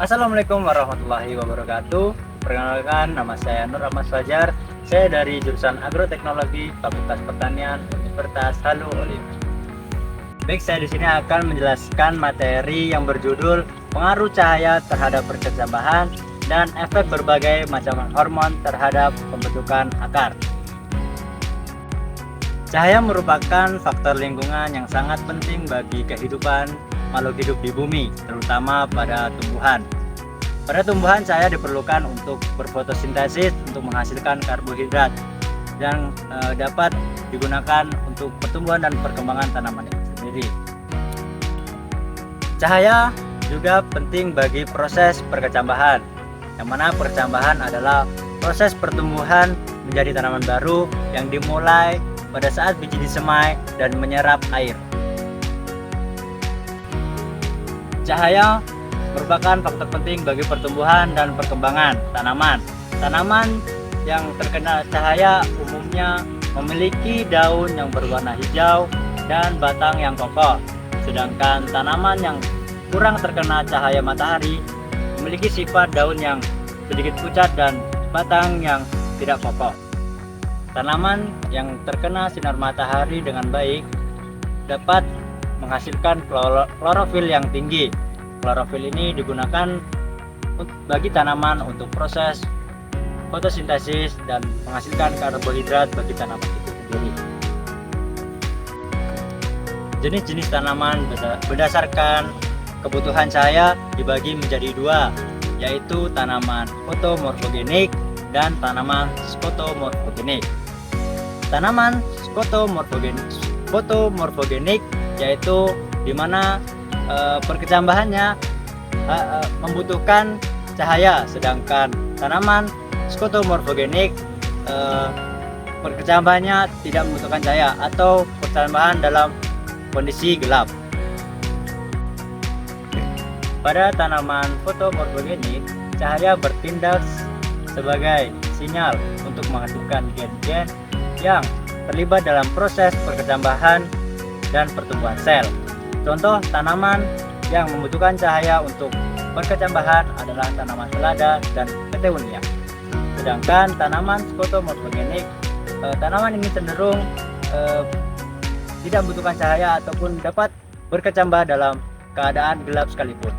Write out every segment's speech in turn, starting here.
Assalamualaikum warahmatullahi wabarakatuh. Perkenalkan, nama saya Nur Ahmad Fajar. Saya dari jurusan Agroteknologi Fakultas Pertanian Universitas Halu Olima. Baik, saya di sini akan menjelaskan materi yang berjudul pengaruh cahaya terhadap perkecambahan dan efek berbagai macam hormon terhadap pembentukan akar. Cahaya merupakan faktor lingkungan yang sangat penting bagi kehidupan makhluk hidup di bumi, terutama pada tumbuhan. Pada tumbuhan, cahaya diperlukan untuk berfotosintesis untuk menghasilkan karbohidrat yang dapat digunakan untuk pertumbuhan dan perkembangan tanaman itu sendiri. Cahaya juga penting bagi proses perkecambahan, yang mana perkecambahan adalah proses pertumbuhan menjadi tanaman baru yang dimulai pada saat biji disemai dan menyerap air. Cahaya merupakan faktor penting bagi pertumbuhan dan perkembangan tanaman. Tanaman yang terkena cahaya umumnya memiliki daun yang berwarna hijau dan batang yang kokoh. Sedangkan tanaman yang kurang terkena cahaya matahari memiliki sifat daun yang sedikit pucat dan batang yang tidak kokoh. Tanaman yang terkena sinar matahari dengan baik dapat menghasilkan klorofil yang tinggi. Klorofil ini digunakan bagi tanaman untuk proses fotosintesis dan menghasilkan karbohidrat bagi tanaman itu sendiri. Jenis-jenis tanaman berdasarkan kebutuhan cahaya dibagi menjadi dua, yaitu tanaman fotomorfogenik dan tanaman skotomorfogenik. Tanaman fotomorfogenik yaitu di mana perkecambahannya membutuhkan cahaya, sedangkan tanaman skotomorfogenik perkecambahannya tidak membutuhkan cahaya atau perkecambahan dalam kondisi gelap. Pada tanaman fotomorfogenik, cahaya bertindak sebagai sinyal untuk menghasilkan gen-gen yang terlibat dalam proses perkecambahan dan pertumbuhan sel. Contoh tanaman yang membutuhkan cahaya untuk perkecambahan adalah tanaman selada dan petunia. Sedangkan tanaman skotomorfogenik, tanaman ini cenderung tidak membutuhkan cahaya ataupun dapat berkecambah dalam keadaan gelap sekalipun.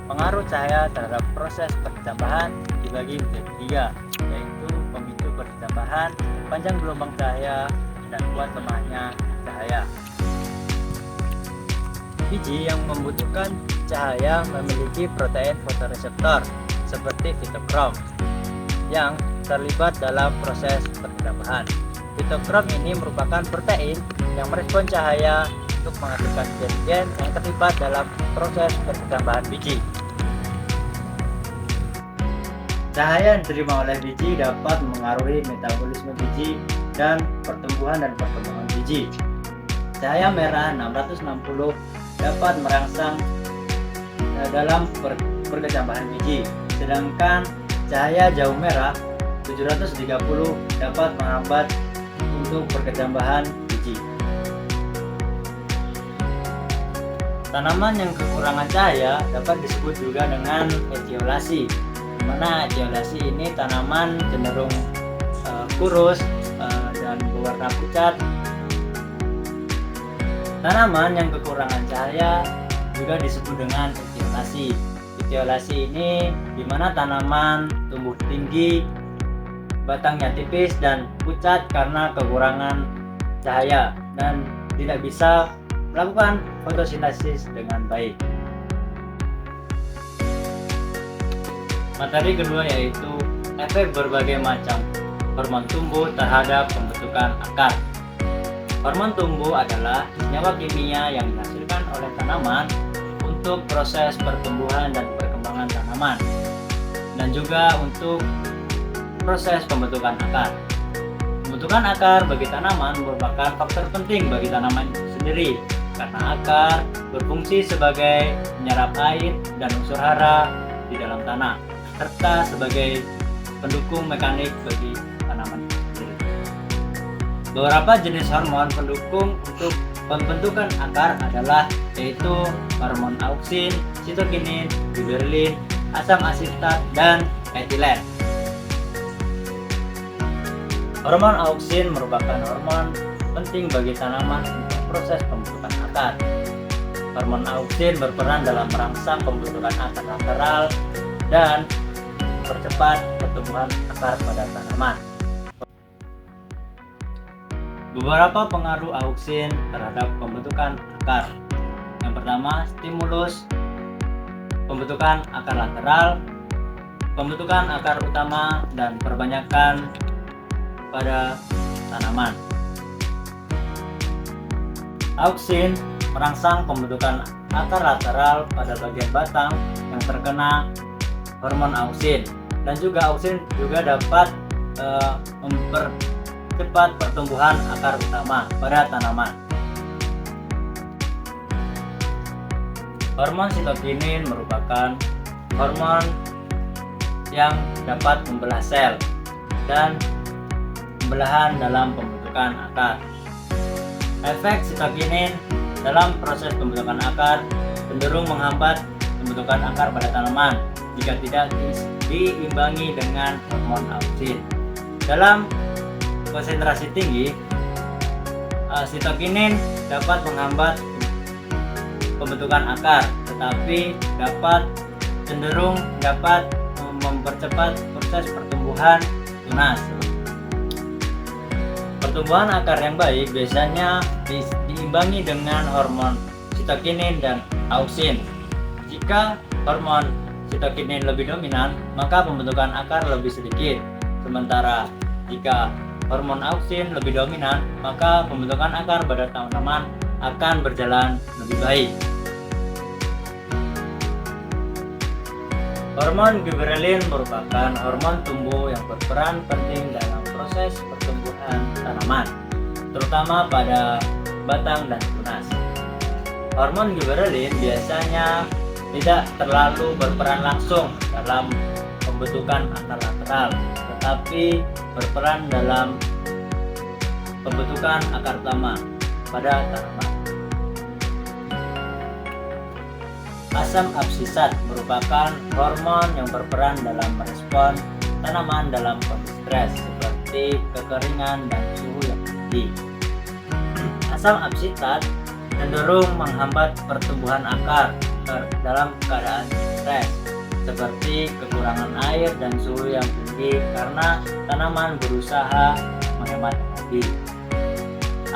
Pengaruh cahaya terhadap proses perkecambahan dibagi menjadi tiga, yaitu pemicu perkecambahan, panjang gelombang cahaya, dan kuat lemahnya cahaya. Biji yang membutuhkan cahaya memiliki protein fotoreseptor seperti fitokrom yang terlibat dalam proses perkecambahan. Fitokrom ini merupakan protein yang merespon cahaya untuk menghasilkan gen-gen yang terlibat dalam proses perkecambahan biji. Cahaya yang diterima oleh biji dapat mengaruhi metabolisme biji dan pertumbuhan dan perkembangan biji. Cahaya merah 660 dapat merangsang dalam perkecambahan biji, sedangkan cahaya jauh merah 730 dapat menghambat untuk perkecambahan biji. Tanaman yang kekurangan cahaya dapat disebut juga dengan etiolasi, di mana etiolasi ini tanaman cenderung kurus dan berwarna pucat. Tanaman yang kekurangan cahaya juga disebut dengan etiolasi. Etiolasi ini di mana tanaman tumbuh tinggi, batangnya tipis dan pucat karena kekurangan cahaya dan tidak bisa melakukan fotosintesis dengan baik. Materi kedua yaitu efek berbagai macam hormon tumbuh terhadap pembentukan akar. Hormon tumbuh adalah senyawa kimia yang dihasilkan oleh tanaman untuk proses pertumbuhan dan perkembangan tanaman, dan juga untuk proses pembentukan akar. Pembentukan akar bagi tanaman merupakan faktor penting bagi tanaman itu sendiri, karena akar berfungsi sebagai penyerap air dan unsur hara di dalam tanah, serta sebagai pendukung mekanik bagi tanaman itu sendiri. Beberapa jenis hormon pendukung untuk pembentukan akar adalah yaitu hormon auksin, sitokinin, giberelin, asam asetat, dan etilen. Hormon auksin merupakan hormon penting bagi tanaman untuk proses pembentukan akar. Hormon auksin berperan dalam merangsang pembentukan akar lateral dan percepat pertumbuhan akar pada tanaman. Beberapa pengaruh auksin terhadap pembentukan akar. Yang pertama, stimulus pembentukan akar lateral, pembentukan akar utama, dan perbanyakan pada tanaman. Auksin merangsang pembentukan akar lateral pada bagian batang yang terkena hormon auksin, dan juga auksin juga dapat mempercepat pertumbuhan akar utama pada tanaman. Hormon sitokinin merupakan hormon yang dapat membelah sel dan pembelahan dalam pembentukan akar. Efek sitokinin dalam proses pembentukan akar cenderung menghambat pembentukan akar pada tanaman jika tidak diimbangi dengan hormon auksin. Dalam konsentrasi tinggi, sitokinin dapat menghambat pembentukan akar, tetapi cenderung dapat mempercepat proses pertumbuhan tunas. Pertumbuhan akar yang baik biasanya diimbangi dengan hormon sitokinin dan auksin. Jika hormon sitokinin lebih dominan, maka pembentukan akar lebih sedikit. Sementara jika hormon auksin lebih dominan, maka pembentukan akar pada tanaman akan berjalan lebih baik. Hormon giberelin merupakan hormon tumbuh yang berperan penting dalam proses pertumbuhan tanaman, terutama pada batang dan tunas. Hormon giberelin biasanya tidak terlalu berperan langsung dalam pembentukan akar lateral, tetapi berperan dalam pembentukan akar utama pada tanaman. Asam absisat merupakan hormon yang berperan dalam merespon tanaman dalam kondisi stres seperti kekeringan dan suhu yang tinggi. Asam absisat cenderung menghambat pertumbuhan akar dalam keadaan stres seperti kekurangan air dan suhu yang tinggi karena tanaman berusaha menghemat energi.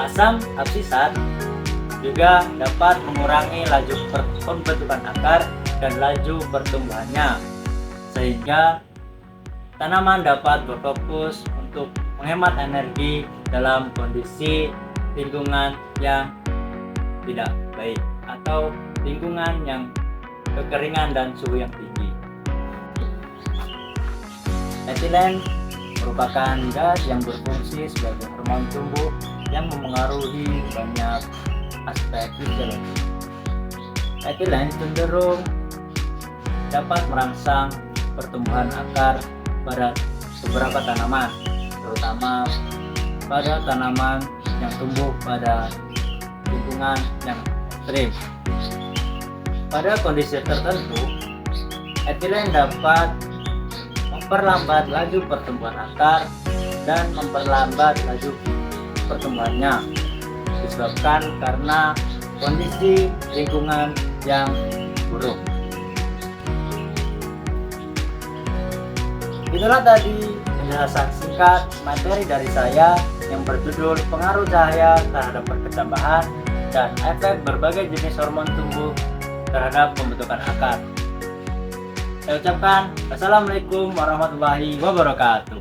Asam absisat juga dapat mengurangi laju pembentukan akar dan laju pertumbuhannya, sehingga tanaman dapat berfokus untuk menghemat energi dalam kondisi lingkungan yang tidak baik atau lingkungan yang kekeringan dan suhu yang tinggi. Etilen merupakan gas yang berfungsi sebagai hormon tumbuh yang memengaruhi banyak aspek fisiologi. Etilen cenderung dapat merangsang pertumbuhan akar pada beberapa tanaman, terutama pada tanaman yang tumbuh pada lingkungan yang ekstrim. Pada kondisi tertentu, etilen dapat memperlambat laju pertumbuhan akar dan memperlambat laju pertumbuhannya, disebabkan karena kondisi lingkungan yang buruk. Itulah tadi penjelasan singkat materi dari saya yang berjudul pengaruh cahaya terhadap perkembangan dan efek berbagai jenis hormon tumbuh terhadap pembentukan akar. Saya ucapkan Assalamualaikum warahmatullahi wabarakatuh.